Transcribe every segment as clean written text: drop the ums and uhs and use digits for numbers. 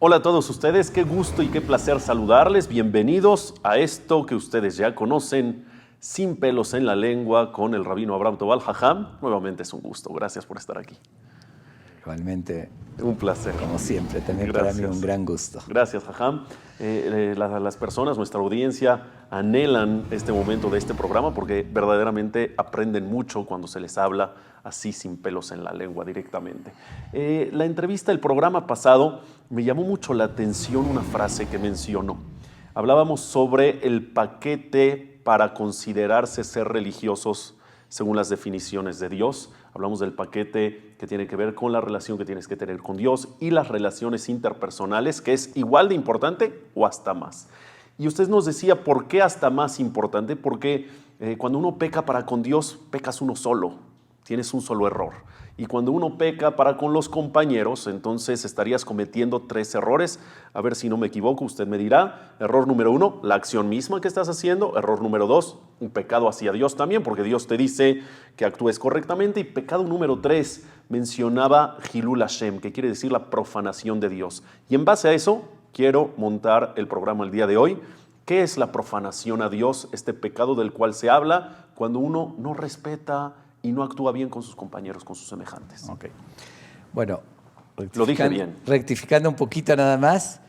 Hola a todos ustedes, qué gusto y qué placer saludarles. Bienvenidos a esto que ustedes ya conocen, Sin pelos en la lengua, con el rabino Abraham Tobal Jajam. Nuevamente es un gusto, gracias por estar aquí. Igualmente, un placer. Como siempre, también Gracias. para mí un gran gusto. Gracias, Jajam. Las personas, nuestra audiencia, anhelan este momento de este programa porque verdaderamente aprenden mucho cuando se les habla así sin pelos en la lengua directamente. La entrevista, el programa pasado, me llamó mucho la atención una frase que mencionó. Hablábamos sobre el paquete para considerarse ser religiosos según las definiciones de Dios. Hablamos del paquete que tiene que ver con la relación que tienes que tener con Dios y las relaciones interpersonales, que es igual de importante o hasta más. Y usted nos decía, ¿por qué hasta más importante? Porque cuando uno peca para con Dios, pecas uno solo, tienes un solo error. Y cuando uno peca para con los compañeros, entonces estarías cometiendo 3 errores. A ver si no me equivoco, usted me dirá. Error número 1, la acción misma que estás haciendo. Error número 2, un pecado hacia Dios también, porque Dios te dice que actúes correctamente. Y pecado número 3, mencionaba Hilul Hashem, que quiere decir la profanación de Dios. Y en base a eso, quiero montar el programa el día de hoy. ¿Qué es la profanación a Dios? Este pecado del cual se habla cuando uno no respeta y no actúa bien con sus compañeros, con sus semejantes. Okay. Bueno, lo dije bien. Rectificando un poquito nada más,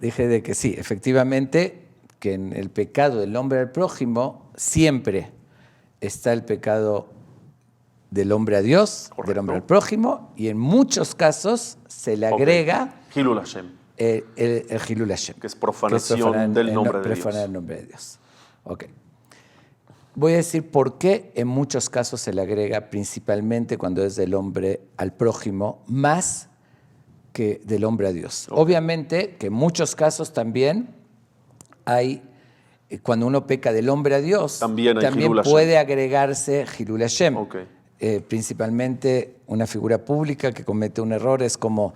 dije de que sí, efectivamente, que en el pecado del hombre al prójimo siempre está el pecado del hombre a Dios, correcto, del hombre al prójimo, y en muchos casos se le agrega Hilul Hashem. El Hilul Hashem, que es profanación del nombre de Dios. Profanar el nombre de Dios. Okay. Voy a decir por qué en muchos casos se le agrega, principalmente cuando es del hombre al prójimo, más que del hombre a Dios. Okay. Obviamente que en muchos casos también hay, cuando uno peca del hombre a Dios, también puede agregarse Hilul Hashem. Okay. Principalmente una figura pública que comete un error, es como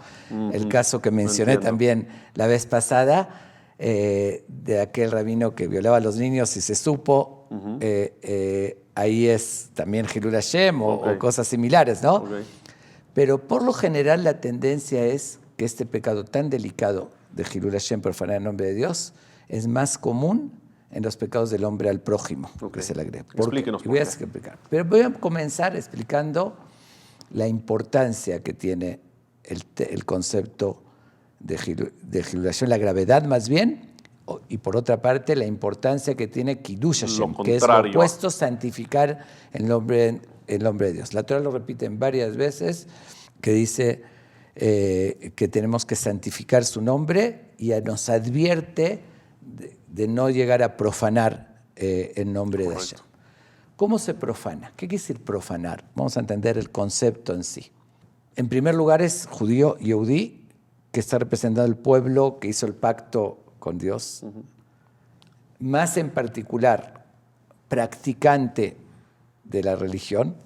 el caso que mencioné también la vez pasada, de aquel rabino que violaba a los niños y se supo. Ahí es también Hilul Hashem o cosas similares, ¿no? Okay. Pero por lo general la tendencia es que este pecado tan delicado de Hilul Hashem, profanar el nombre de Dios, es más común en los pecados del hombre al prójimo, que se le agrega. Explíquenos por qué. Pero voy a comenzar explicando la importancia que tiene el concepto de Hilul Hashem, la gravedad más bien, y por otra parte la importancia que tiene Kiddush Hashem, que es lo opuesto, santificar el nombre de Dios. La Torah lo repite varias veces, que dice que tenemos que santificar su nombre y nos advierte de no llegar a profanar el nombre de Hashem. ¿Cómo se profana? ¿Qué quiere decir profanar? Vamos a entender el concepto en sí. En primer lugar es judío, Yehudí, que está representando el pueblo que hizo el pacto con Dios. Más en particular, practicante de la religión.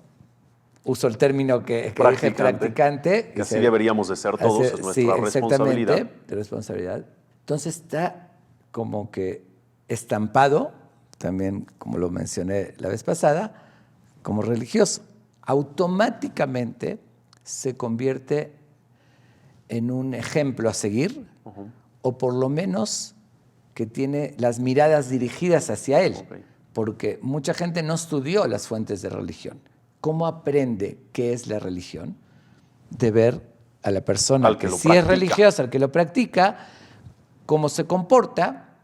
Uso el término que dije, practicante. Que así deberíamos de ser todos, es nuestra responsabilidad. Exactamente, responsabilidad. Entonces está como que estampado, también como lo mencioné la vez pasada, como religioso. Automáticamente se convierte en un ejemplo a seguir, o por lo menos que tiene las miradas dirigidas hacia él, porque mucha gente no estudió las fuentes de religión. ¿Cómo aprende qué es la religión? De ver a la persona que sí es religiosa, al que lo practica, cómo se comporta,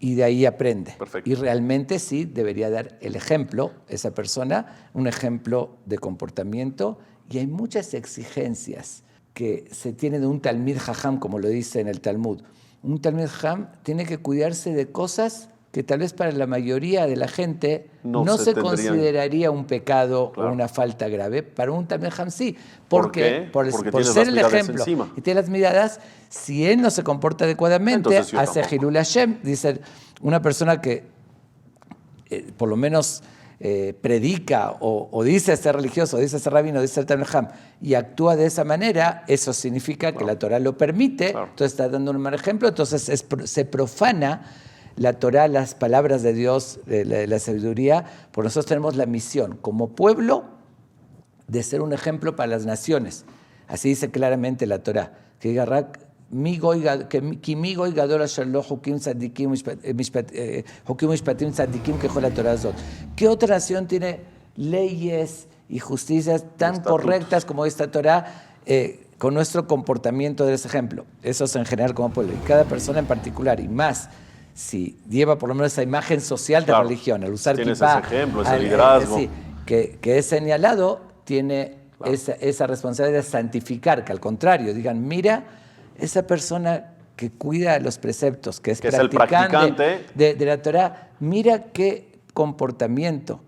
y de ahí aprende. Perfecto. Y realmente sí debería dar el ejemplo, esa persona, un ejemplo de comportamiento, y hay muchas exigencias que se tienen de un Talmid Jajam, como lo dice en el Talmud. Un Talmid Jajam tiene que cuidarse de cosas que tal vez para la mayoría de la gente no se consideraría un pecado, claro, o una falta grave. Para un Talmid Jajam sí. ¿Por qué? Por ser el ejemplo. Encima. Y tiene las miradas. Si él no se comporta adecuadamente, hace Hilul Hashem. Dice, una persona que por lo menos predica o dice ser religioso, dice ser rabino, dice ser Talmid Jajam, y actúa de esa manera, eso significa que la Torah lo permite, claro, entonces está dando un mal ejemplo, entonces se profana la Torah, las palabras de Dios, la sabiduría. Por nosotros tenemos la misión como pueblo de ser un ejemplo para las naciones. Así dice claramente la Torah, que diga כי מי גוי גדול אשר לא חוקים צדיקים tzadikim ככל התורה הזאת. ¿Qué otra nación tiene leyes y justicias tan correctas como esta Torah con nuestro comportamiento de ese ejemplo? Eso es en general como pueblo. Y cada persona en particular, y más si lleva por lo menos esa imagen social de religión, al usar tienes kipá, ese ejemplo, ese liderazgo. sí, que es señalado, tiene esa responsabilidad de santificar, que al contrario, digan, mira, esa persona que cuida los preceptos, que es practicante de la Torah, mira qué comportamiento,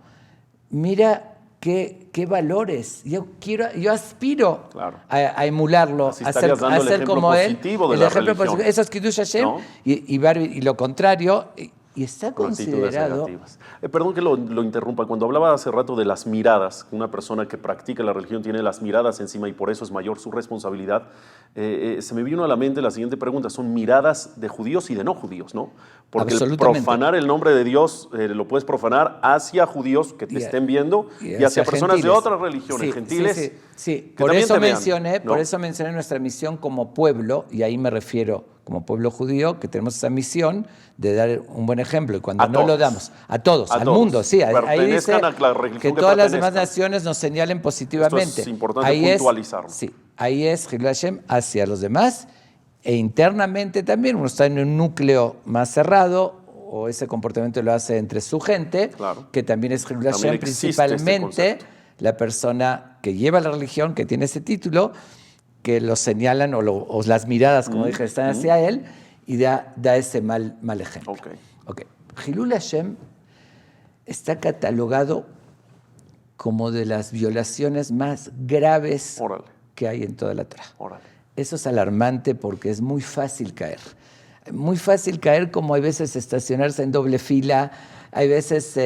mira qué valores. Yo aspiro a emularlo, a ser como él. El ejemplo positivo. Eso es Kiddush Hashem, ¿no? y lo contrario. Y está considerado... Perdón que lo interrumpa. Cuando hablaba hace rato de las miradas, una persona que practica la religión tiene las miradas encima y por eso es mayor su responsabilidad, se me vino a la mente la siguiente pregunta. Son miradas de judíos y de no judíos, ¿no? Porque el profanar el nombre de Dios lo puedes profanar hacia judíos que te estén viendo y hacia personas gentiles, de otras religiones, gentiles. Sí. Por eso mencioné nuestra misión como pueblo, y ahí me refiero como pueblo judío, que tenemos esa misión de dar un buen ejemplo. Y cuando no lo damos, a todos, al mundo, sí. Ahí dice que todas las demás naciones nos señalen positivamente. Esto es importante puntualizarlo. Ahí es Hilul Hashem hacia los demás, e internamente también uno está en un núcleo más cerrado, o ese comportamiento lo hace entre su gente, que también es Hilul Hashem, principalmente la persona que lleva la religión, que tiene ese título, que lo señalan o las miradas, como dije, están hacia él, y da ese mal ejemplo. Okay. Hilul Hashem está catalogado como de las violaciones más graves que hay en toda la Torah. Eso es alarmante porque es muy fácil caer. Muy fácil caer, como hay veces estacionarse en doble fila, hay veces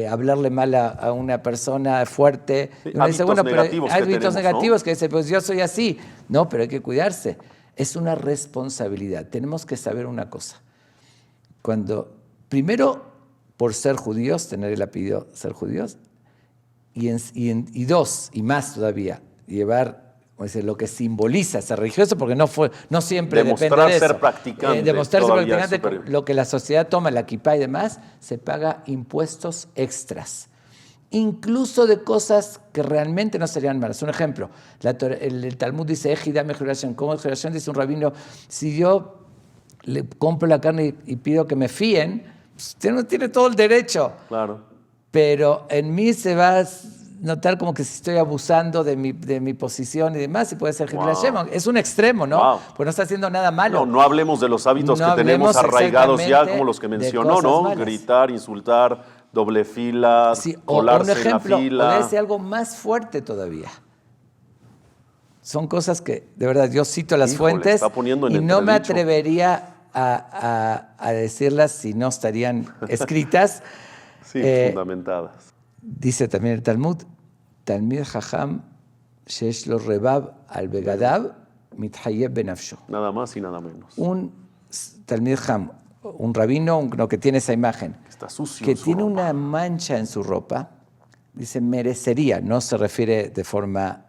hablarle mal a una persona fuerte. Sí, uno dice, bueno, pero hay hábitos negativos, ¿no? Que dice, pues yo soy así. No, pero hay que cuidarse. Es una responsabilidad. Tenemos que saber una cosa. Primero, por ser judíos, tener el apellido ser judíos, y dos, y más todavía, llevar lo que simboliza ser religioso, porque no siempre depende de eso. Ser practicante. Demostrarse practicante, lo que la sociedad toma, la kipá y demás, se paga impuestos extras. Incluso de cosas que realmente no serían malas. Un ejemplo, el Talmud dice, Ejidame Juración. ¿Cómo es Juración? Dice un rabino, si yo le compro la carne y pido que me fíen, pues, tiene todo el derecho. Claro. Pero en mí se va a notar como que si estoy abusando de mi posición y demás, y puede ser Hilul Hashem. Es un extremo, ¿no? Pues no está haciendo nada malo. No hablemos de los hábitos que tenemos arraigados ya, como los que mencionó, ¿no? Malas. Gritar, insultar, doble fila, colarse un ejemplo, en la fila. O decir algo más fuerte todavía. Son cosas que, de verdad, yo cito las fuentes y no me atrevería a decirlas si no estarían escritas. Fundamentadas. Dice también el Talmud, Talmid Jajam shesh lo rebab al begadav mithayev benafsho. Nada más y nada menos. Un Talmid Jajam, un rabino, uno que tiene esa imagen, está sucio, que tiene una mancha en su ropa, dice merecería, no se refiere de forma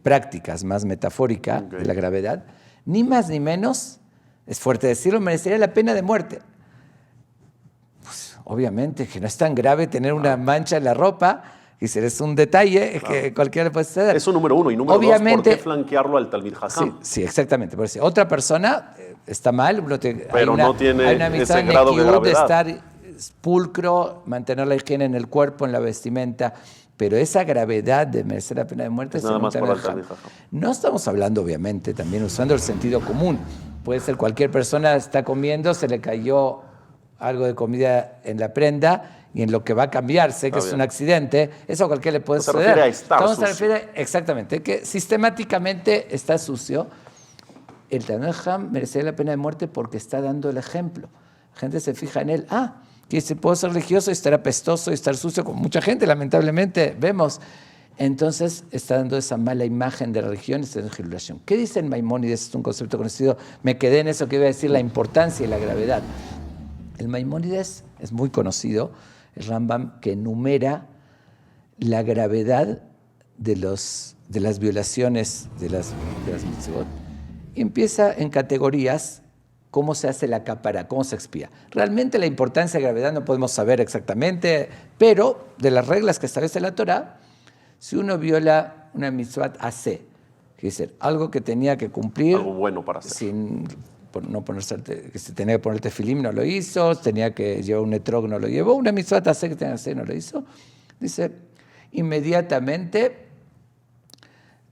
práctica, es más metafórica de la gravedad, ni más ni menos, es fuerte decirlo, merecería la pena de muerte. Obviamente que no es tan grave tener una mancha en la ropa, y si es un detalle que cualquiera le puede suceder. Eso número uno. Y número dos, ¿por qué flanquearlo al Talmid Jajam? Sí, exactamente. Por decir, otra persona está mal, pero no tiene ese grado de gravedad. De estar pulcro, mantener la higiene en el cuerpo, en la vestimenta, pero esa gravedad de merecer la pena de muerte es nada más para el Talmid Jajam. No estamos hablando, obviamente, también usando el sentido común. Puede ser cualquier persona está comiendo, se le cayó algo de comida en la prenda y en lo que va a cambiar, sé que es un accidente, eso a cualquiera le puede suceder. Se refiere a estar sucio. Se refiere exactamente, que sistemáticamente está sucio. El Talmid Jajam merecería la pena de muerte porque está dando el ejemplo. La gente se fija en él. Que si puedo ser religioso y estar apestoso y estar sucio, como mucha gente lamentablemente vemos. Entonces está dando esa mala imagen de la religión y está en Hilul Hashem. ¿Qué dice el Maimónides? Es un concepto conocido. Me quedé en eso que iba a decir, la importancia y la gravedad. El Maimónides es muy conocido, el Rambam, que enumera la gravedad de las violaciones de las mitzvot y empieza en categorías cómo se hace la capara, cómo se expía. Realmente la importancia de gravedad no podemos saber exactamente, pero de las reglas que establece la Torá, si uno viola una mitzvat aseh, es decir, algo que tenía que cumplir, Algo bueno para hacer. sin no ponerse, que se tenía que poner tefilim, no lo hizo, tenía que llevar un etrog, no lo llevó, una mitzvat aseh que tenía que hacer, no lo hizo. Dice, inmediatamente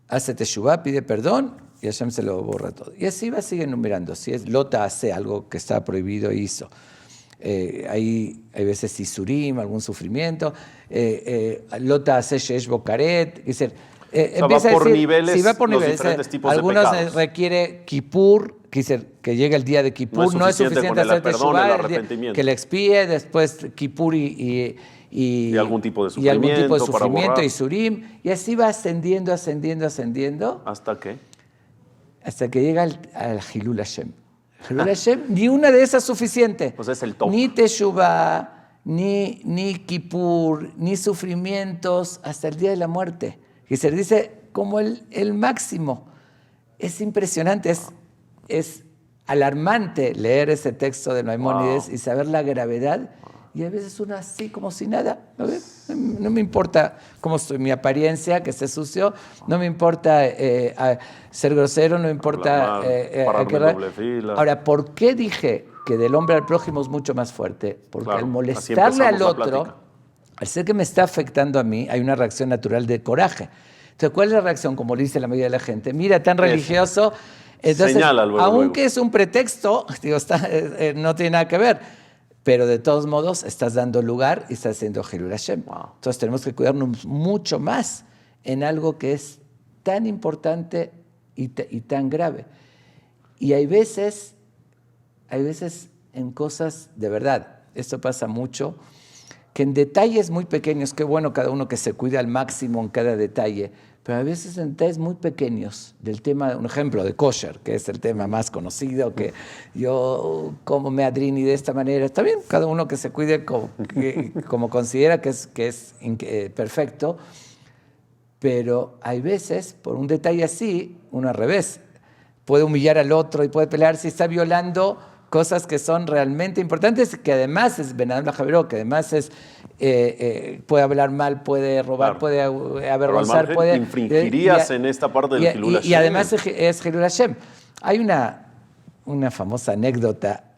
hace teshuvah, pide perdón, y Hashem se lo borra todo. Y así sigue enumerando. Si es lota hace algo que estaba prohibido, hizo. Hay veces isurim, algún sufrimiento. Lota hace shesh bokaret. Es decir, va por niveles, sí, va por los niveles. diferentes tipos de algunos pecados. Requiere kippur, que llegue el día de kippur. No es suficiente con el hacer perdón, el teshuvah, arrepentimiento. que le expíe, después kippur y algún tipo de sufrimiento, y surim, y así va ascendiendo, ¿Hasta qué? hasta que llega al Hilul Hashem. Hilul Hashem, ni una de esas es suficiente. Pues es el top. Ni teshuvah, ni kippur, ni sufrimientos, hasta el día de la muerte. Y se dice como el máximo. Es impresionante, es alarmante leer ese texto de Maimónides y saber la gravedad. Y a veces uno así como si nada, ¿no ves? No me importa cómo estoy, mi apariencia, que esté sucio, no me importa ser grosero, no me importa... pararme en doble fila. Ahora, ¿por qué dije que del hombre al prójimo es mucho más fuerte? Porque Claro, al así molestarle al empezamos la otro, plática. al ser que me está afectando a mí, hay una reacción natural de coraje. Entonces, ¿cuál es la reacción? Como le dice la mayoría de la gente, mira, tan religioso... Entonces, Señala luego, aunque es un pretexto, digo, no tiene nada que ver. Pero de todos modos estás dando lugar y estás haciendo Hilul Hashem. Wow. Entonces tenemos que cuidarnos mucho más en algo que es tan importante y tan grave. Y hay veces en cosas de verdad, esto pasa mucho, que en detalles muy pequeños, qué bueno cada uno que se cuida al máximo en cada detalle, pero a veces en detalles muy pequeños del tema, un ejemplo de kosher, que es el tema más conocido, que yo como meadrini de esta manera, está bien, cada uno que se cuide como considera que es perfecto, pero hay veces, por un detalle así, uno al revés, puede humillar al otro y puede pelear si está violando cosas que son realmente importantes, que además es Ben-Adam Lajaveró, que además es puede hablar mal, puede robar, claro, puede avergonzar, puede... infringirías en esta parte del Hilul Hashem. Y además es Hilul Hashem. Hay una famosa anécdota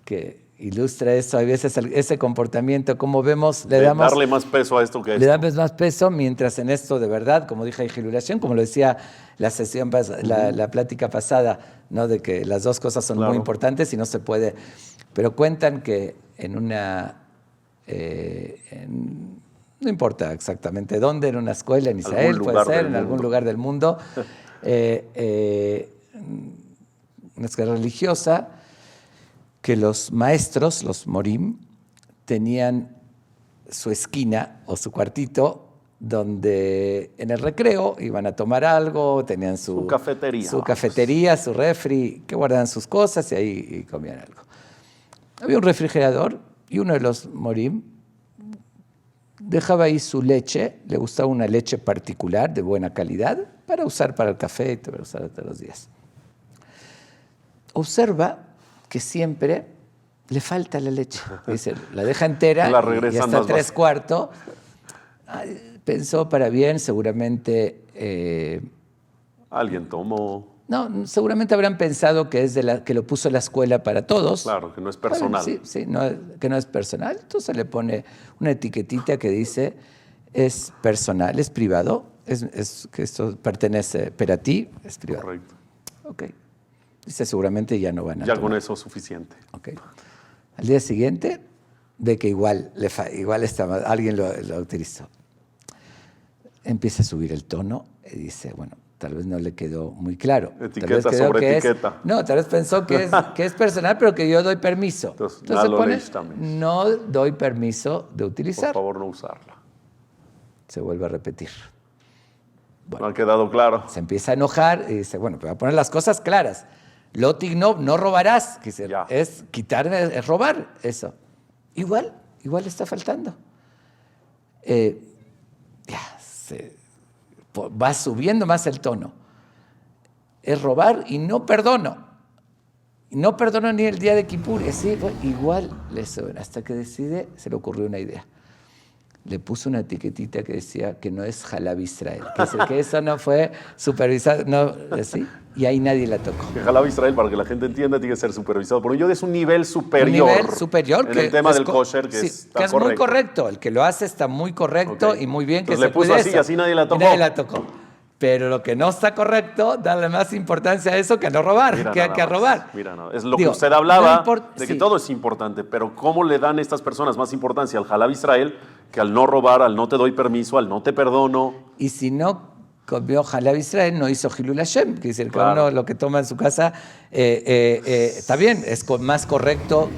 que ilustra eso, a veces ese comportamiento, como vemos, darle más peso a esto que a esto. Le damos más peso, mientras en esto de verdad, como dije, hay Hilul Hashem, como lo decía la sesión, la plática pasada, ¿no? De que las dos cosas son muy importantes y no se puede. Pero cuentan que en una... no importa exactamente dónde, en una escuela en Israel, puede ser, en algún lugar del mundo, una escuela religiosa, que los maestros, los morim, tenían su esquina o su cuartito donde en el recreo iban a tomar algo, tenían su cafetería, su refri, que guardaban sus cosas y ahí comían algo. Había un refrigerador y uno de los morim dejaba ahí su leche, le gustaba una leche particular de buena calidad para usar para el café y para usar todos los días. Observa que siempre le falta la leche. Dice, la deja entera y hasta 3/4. Pensó para bien, seguramente... Alguien tomó... No, seguramente habrán pensado que es que lo puso la escuela para todos. Claro, que no es personal. Bueno, sí, que no es personal. Entonces le pone una etiquetita que dice, es personal, es privado, que esto pertenece, pero a ti es privado. Correcto. Ok. Dice, seguramente ya no van a tomar. Con eso es suficiente. Okay. Al día siguiente, ve que igual alguien lo utilizó. Empieza a subir el tono y dice, bueno, tal vez no le quedó muy claro. Etiqueta sobre etiqueta. Tal vez pensó que es personal, pero que yo doy permiso. Entonces pone, no doy permiso de utilizar. Por favor, no usarla. Se vuelve a repetir. Bueno, no ha quedado claro. Se empieza a enojar y dice, bueno, pero voy a poner las cosas claras. Lo tignov, no robarás. Es quitar, es robar, eso. Igual está faltando. Va subiendo más el tono. es robar y no perdono. Y no perdono ni el día de Kippur. Y así, bueno, igual le sobra. Hasta que decide, se le ocurrió una idea. Le puso una etiquetita que decía que no es Halab Israel, que eso no fue supervisado, no, así, y ahí nadie la tocó. Que Halab Israel, para que la gente entienda, tiene que ser supervisado por un yodí, es un nivel superior. Un nivel superior. En el tema del kosher, que, sí, está que es correcto. muy correcto. El que lo hace está muy correcto, okay. Y muy bien. Entonces que le puso así y así nadie la tocó. Nadie la tocó. Pero lo que no está correcto, darle más importancia a eso que a no robar, Mira que a robar. Mira, no. Es lo que usted hablaba, de que sí. Todo es importante, pero ¿cómo le dan estas personas más importancia al Halab Israel que al no robar, al no te doy permiso, al no te perdono? Y si no comió Halab Israel, no hizo Hilul Hashem, que es decir, cada uno lo que toma en su casa está bien, es más correcto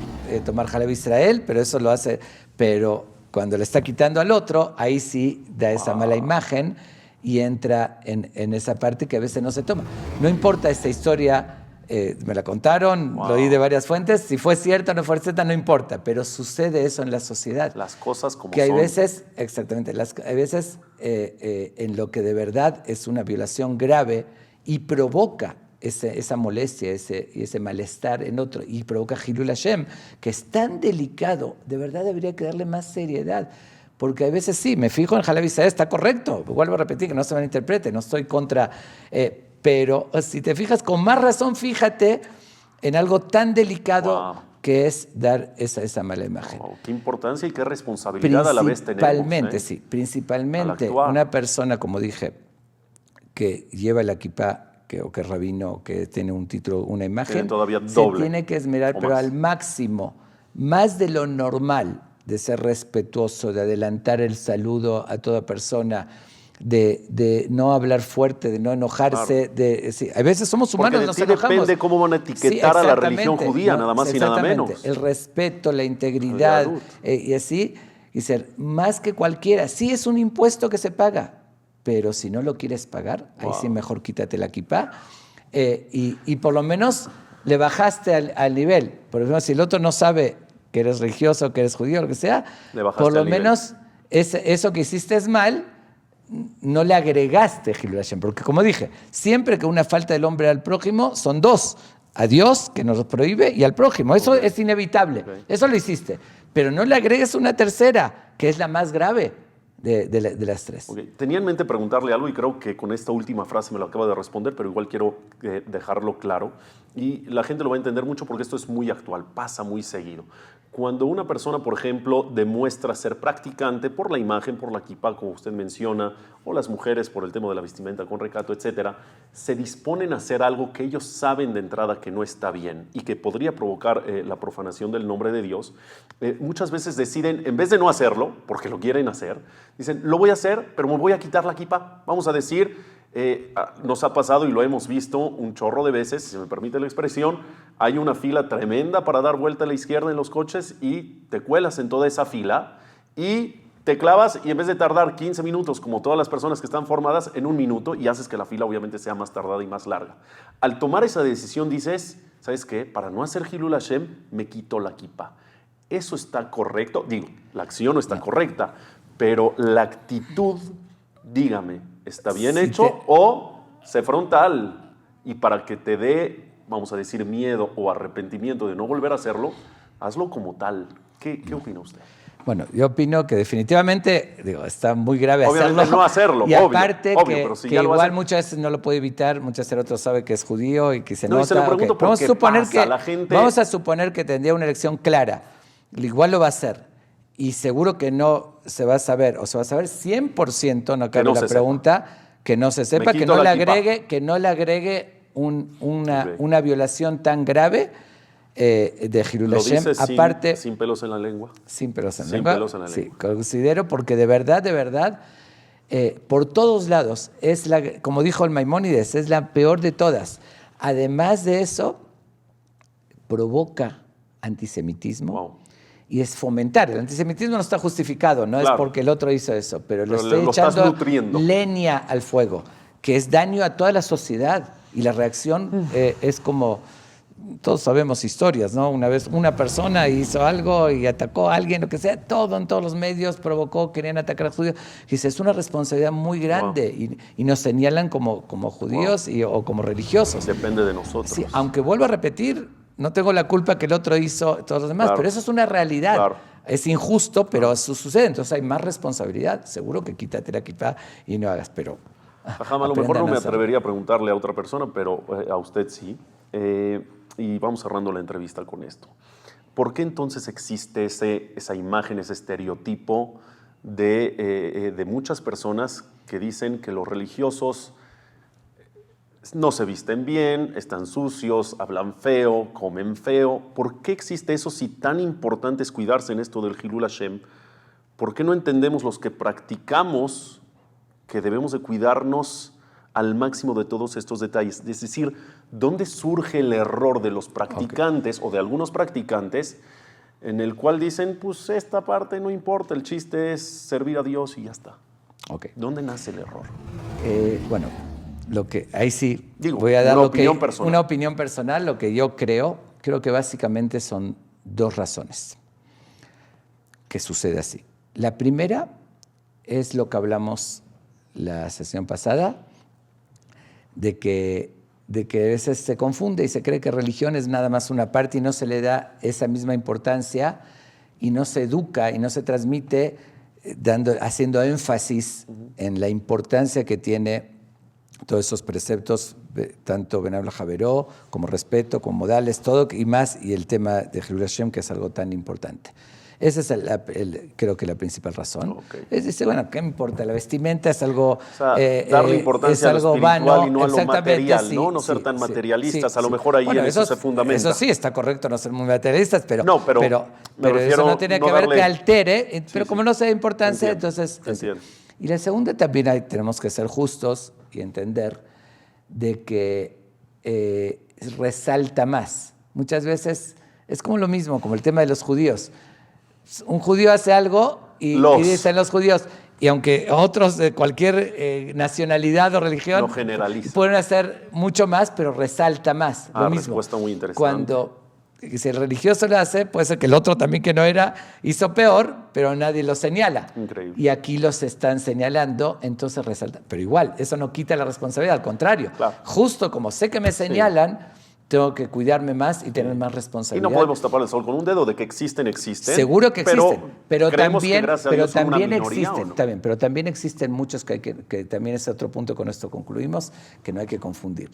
tomar Halab Israel, pero eso lo hace, pero cuando le está quitando al otro, ahí sí da esa mala imagen y entra en esa parte que a veces no se toma. No importa esta historia, me la contaron, lo oí de varias fuentes, si fue cierta o no fue cierta, no importa, pero sucede eso en la sociedad. Las cosas como que hay son. Veces, exactamente, hay veces en lo que de verdad es una violación grave y provoca esa molestia y ese malestar en otro, y provoca Hilul Hashem, que es tan delicado, de verdad debería que darle más seriedad. Porque a veces sí, me fijo en Halab Israel, está correcto, vuelvo a repetir, que no se malinterprete, no estoy contra, pero si te fijas, con más razón, fíjate en algo tan delicado que es dar esa mala imagen. Qué importancia y qué responsabilidad a la vez tenemos. Principalmente, sí, principalmente una persona, como dije, que lleva la kipá, o que es rabino, o que tiene un título, una imagen, todavía doble, se tiene que esmerar, pero al máximo, más de lo normal, de ser respetuoso, de adelantar el saludo a toda persona, de no hablar fuerte, de no enojarse. Sí, a veces somos humanos, nos enojamos. Porque depende cómo van a etiquetar a la religión judía, nada más y nada menos. El respeto, la integridad, y así, y ser más que cualquiera. Sí es un impuesto que se paga, pero si no lo quieres pagar, ahí sí mejor quítate la kipá, y por lo menos le bajaste al nivel. Por ejemplo, si el otro no sabe que eres religioso, que eres judío, lo que sea, por lo menos eso que hiciste es mal, no le agregaste Hilul Hashem, porque como dije, siempre que una falta del hombre al prójimo son dos, a Dios, que nos prohíbe, y al prójimo, eso es inevitable, eso lo hiciste, pero no le agregues una tercera, que es la más grave de las tres. Tenía en mente preguntarle algo y creo que con esta última frase me lo acaba de responder, pero igual quiero dejarlo claro y la gente lo va a entender mucho porque esto es muy actual, pasa muy seguido. Cuando una persona, por ejemplo, demuestra ser practicante por la imagen, por la kipá, como usted menciona, o las mujeres por el tema de la vestimenta con recato, etcétera, se disponen a hacer algo que ellos saben de entrada que no está bien y que podría provocar la profanación del nombre de Dios, muchas veces deciden, en vez de no hacerlo, porque lo quieren hacer, dicen, lo voy a hacer, pero me voy a quitar la kipá. Vamos a decir, nos ha pasado y lo hemos visto un chorro de veces, si se me permite la expresión, hay una fila tremenda para dar vuelta a la izquierda en los coches y te cuelas en toda esa fila y te clavas y en vez de tardar 15 minutos como todas las personas que están formadas, en un minuto y haces que la fila obviamente sea más tardada y más larga. Al tomar esa decisión dices, ¿sabes qué? Para no hacer Hilul Hashem me quito la kipá. ¿Eso está correcto? Digo, la acción no está correcta, pero la actitud, dígame, ¿está bien hecho o sé frontal? Y para que te dé, vamos a decir, miedo o arrepentimiento de no volver a hacerlo, hazlo como tal. ¿Qué opina usted? Bueno, yo opino que definitivamente, está muy grave obviamente hacerlo. No hacerlo, y aparte obvio, que, pero si que igual muchas veces no lo puede evitar, muchas veces otro sabe que es judío y que se nota. Se lo pregunto porque vamos a suponer que tendría una elección clara. Igual lo va a hacer. Y seguro que no se va a saber, o se va a saber 100%, no cabe la pregunta, que no se sepa, que no le agregue una violación tan grave de Hilul Hashem. Aparte, sin pelos en la lengua. Sin pelos en la lengua. Sí, considero porque de verdad, por todos lados, como dijo el Maimónides, es la peor de todas. Además de eso, provoca antisemitismo. Wow. Y es fomentar. El antisemitismo no está justificado, no es porque el otro hizo eso, pero le está echando leña al fuego, que es daño a toda la sociedad. Y la reacción es como todos sabemos historias, ¿no? Una vez una persona hizo algo y atacó a alguien, lo que sea, todo en todos los medios provocó, querían atacar a judíos. Dice, es una responsabilidad muy grande y nos señalan como judíos o como religiosos. Depende de nosotros. Sí, aunque vuelvo a repetir, no tengo la culpa que el otro hizo todos los demás, pero eso es una realidad. Claro. Es injusto, pero eso sucede, entonces hay más responsabilidad. Seguro que quítate la kippah y no hagas, pero... Ajá, a lo mejor no me atrevería a preguntarle a otra persona, pero a usted sí. Y vamos cerrando la entrevista con esto. ¿Por qué entonces existe esa imagen, ese estereotipo de muchas personas que dicen que los religiosos no se visten bien, están sucios, hablan feo, comen feo? ¿Por qué existe eso si tan importante es cuidarse en esto del Hilul Hashem? ¿Por qué no entendemos los que practicamos que debemos de cuidarnos al máximo de todos estos detalles? Es decir, ¿dónde surge el error de los practicantes o de algunos practicantes en el cual dicen, pues esta parte no importa, el chiste es servir a Dios y ya está? ¿Dónde nace el error? Bueno, ahí sí digo, voy a dar una opinión personal. Lo que yo creo que básicamente son dos razones que sucede así. La primera es lo que hablamos la sesión pasada, de que a veces se confunde y se cree que religión es nada más una parte y no se le da esa misma importancia y no se educa y no se transmite haciendo énfasis en la importancia que tiene todos esos preceptos, tanto Ben Habla Javeró, como respeto, como modales, todo y más, y el tema de Hilul Hashem, que es algo tan importante. Esa es creo que la principal razón. Es decir, bueno, ¿qué me importa? La vestimenta es algo... O sea, darle importancia a lo espiritual vano, y no a lo material, sí, ¿no? No ser tan materialistas. Sí, a lo mejor ahí en eso se fundamenta. Eso sí, está correcto no ser muy materialistas, pero pero eso no tiene que ver que altere. Pero como no se da importancia, entiendo, entonces... Y la segunda también tenemos que ser justos y entender de que resalta más. Muchas veces es como lo mismo, como el tema de los judíos. Un judío hace algo y dicen los judíos, y aunque otros de cualquier nacionalidad o religión no generaliza, pueden hacer mucho más, pero resalta más. Lo mismo. Respuesta muy interesante. Cuando si el religioso lo hace, puede ser que el otro también que no era hizo peor, pero nadie lo señala. Increíble. Y aquí los están señalando, entonces resalta. Pero igual, eso no quita la responsabilidad, al contrario. Claro. Justo como sé que me señalan, tengo que cuidarme más y tener más responsabilidad. Y no podemos tapar el sol con un dedo de que existen. Seguro que existen, pero también, existen. Pero también existen muchos que también es otro punto, con esto concluimos, que no hay que confundir.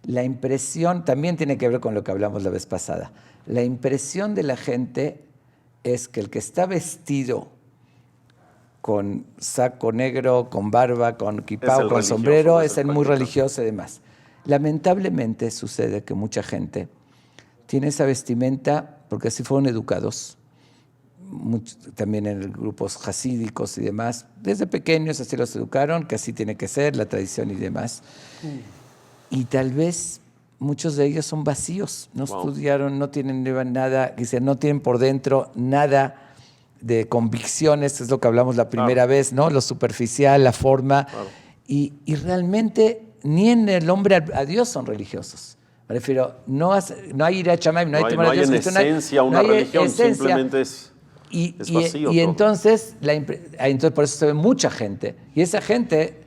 La impresión también tiene que ver con lo que hablamos la vez pasada. La impresión de la gente es que el que está vestido con saco negro, con barba, con kippah o con sombrero es el muy religioso y demás. Lamentablemente sucede que mucha gente tiene esa vestimenta porque así fueron educados, también en grupos hasídicos y demás. Desde pequeños así los educaron, que así tiene que ser, la tradición y demás. Y tal vez muchos de ellos son vacíos, no estudiaron, no tienen nada, no tienen por dentro nada de convicciones, es lo que hablamos la primera vez, ¿no? Lo superficial, la forma. Y realmente ni en el hombre a Dios son religiosos. Me refiero, no hay ira chamaim, no hay temor a Dios. No hay en esencia una religión, simplemente es vacío. Y entonces por eso se ve mucha gente. Y esa gente...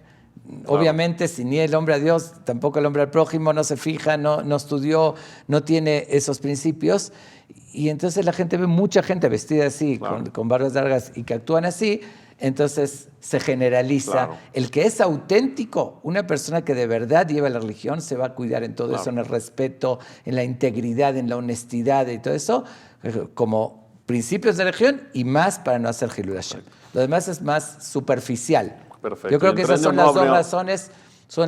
Obviamente, si ni el hombre a Dios, tampoco el hombre al prójimo, no se fija, no estudió, no tiene esos principios. Y entonces la gente ve mucha gente vestida así, con barbas largas y que actúan así. Entonces se generaliza. El que es auténtico, una persona que de verdad lleva la religión, se va a cuidar en todo eso, en el respeto, en la integridad, en la honestidad y todo eso, como principios de religión y más para no hacer Hilul Hashem. Lo demás es más superficial. Perfecto. Yo creo que esas son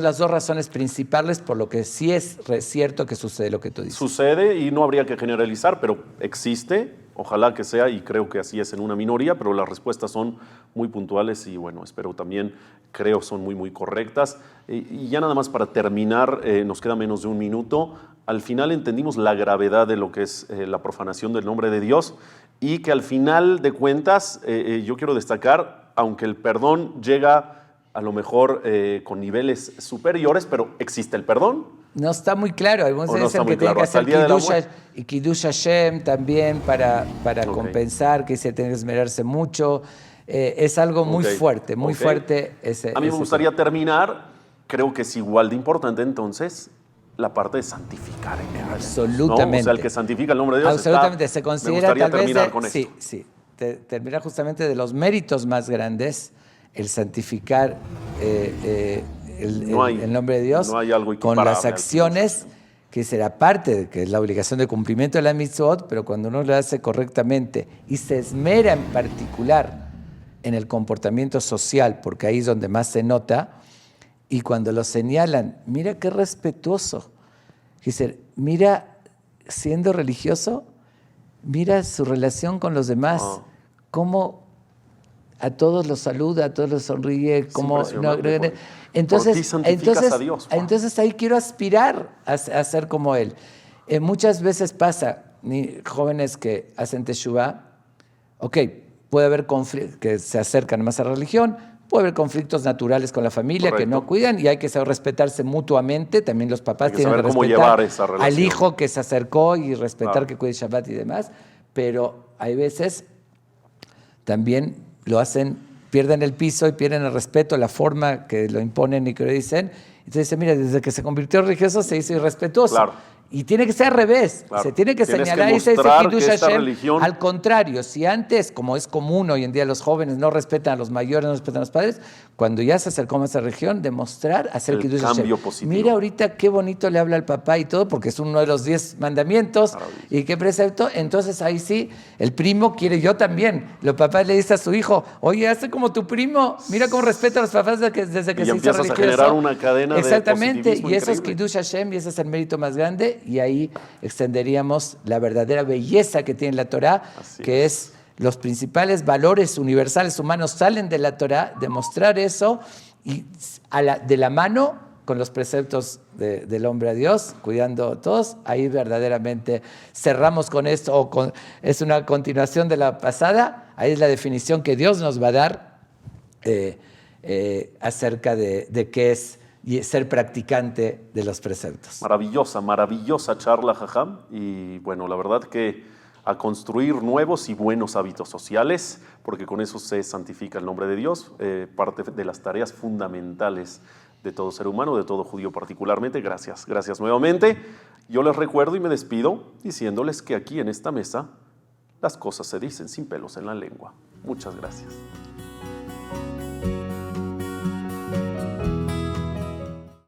las dos razones principales por lo que sí es cierto que sucede lo que tú dices. Sucede y no habría que generalizar, pero existe, ojalá que sea, y creo que así es en una minoría, pero las respuestas son muy puntuales y bueno, espero también, creo son muy, muy correctas. Y ya nada más para terminar, nos queda menos de un minuto. Al final entendimos la gravedad de lo que es la profanación del nombre de Dios y que al final de cuentas, yo quiero destacar, aunque el perdón llega a lo mejor con niveles superiores, pero existe el perdón No está muy claro. Algunos ¿O no está dicen muy que tiene claro? que Hasta hacer el día de la Kiddush, muerte. y Kiddush Hashem también para Ok. compensar, que se tiene que esmerarse mucho. Es algo muy Ok, fuerte, muy ok. fuerte ese A mí me ese gustaría tema. terminar, creo que es igual de importante entonces, la parte de santificar el nombre de Dios, ¿no? O Absolutamente. sea, el que santifica el nombre de Dios Absolutamente. Se me considera gustaría tal vez terminar con sí, esto. sí. Termina justamente de los méritos más grandes el santificar No hay, el nombre de Dios no hay algo con las equiparable al Kiddush acciones, Hashem. que será parte de que es la obligación de cumplimiento de la mitzvot, pero cuando uno lo hace correctamente y se esmera en particular en el comportamiento social, porque ahí es donde más se nota, y cuando lo señalan, mira qué respetuoso. Dice, mira, siendo religioso, mira su relación con los demás, Ah. cómo a todos los saluda, a todos los sonríe, cómo impresionante, por ti entonces, santificas a Dios, Juan. entonces ahí quiero aspirar a ser como él. Muchas veces pasa, jóvenes que hacen teshuvah, ok, puede haber conflictos que se acercan más a la religión, puede haber conflictos naturales con la familia que no Correcto. cuidan y hay que saber respetarse mutuamente. También los papás Hay que tienen que saber cómo respetar llevar esa al relación. hijo que se acercó y respetar Claro. que cuide Shabbat y demás. Pero hay veces también lo hacen, pierden el piso y pierden el respeto, la forma que lo imponen y que lo dicen. Entonces dice, mira, desde que se convirtió religioso se hizo irrespetuoso. Claro. Y tiene que ser al revés. Claro. Se tiene que Tienes que señalar y se dice mostrar Kiddush que esta Hashem. religión- Al contrario, si antes, como es común hoy en día, los jóvenes no respetan a los mayores, no respetan a los padres, cuando ya se acercó a esa religión, demostrar, hacer El Kiddush cambio Hashem. positivo. Mira ahorita qué bonito le habla al papá y todo, porque es uno de los 10 mandamientos. Maravilloso. Y qué precepto. Entonces ahí sí, el primo quiere, yo también. Los papás le dicen a su hijo, oye, hace como tu primo, mira cómo respeta a los papás desde que Y se ya hizo empiezas a religioso. generar una cadena de Exactamente, positivismo y eso es increíble. Kiddush Hashem, y ese es el mérito más grande, y ahí extenderíamos la verdadera belleza que tiene la Torá, Así que es los principales valores universales humanos salen de la Torá, demostrar eso, y de la mano con los preceptos del hombre a Dios, cuidando a todos, ahí verdaderamente cerramos con esto, es una continuación de la pasada, ahí es la definición que Dios nos va a dar acerca de qué es ser practicante de los preceptos. Maravillosa, maravillosa charla, Jajam. Y bueno, la verdad que a construir nuevos y buenos hábitos sociales, porque con eso se santifica el nombre de Dios, parte de las tareas fundamentales de todo ser humano, de todo judío particularmente. Gracias, gracias nuevamente. Yo les recuerdo y me despido diciéndoles que aquí en esta mesa las cosas se dicen sin pelos en la lengua. Muchas gracias.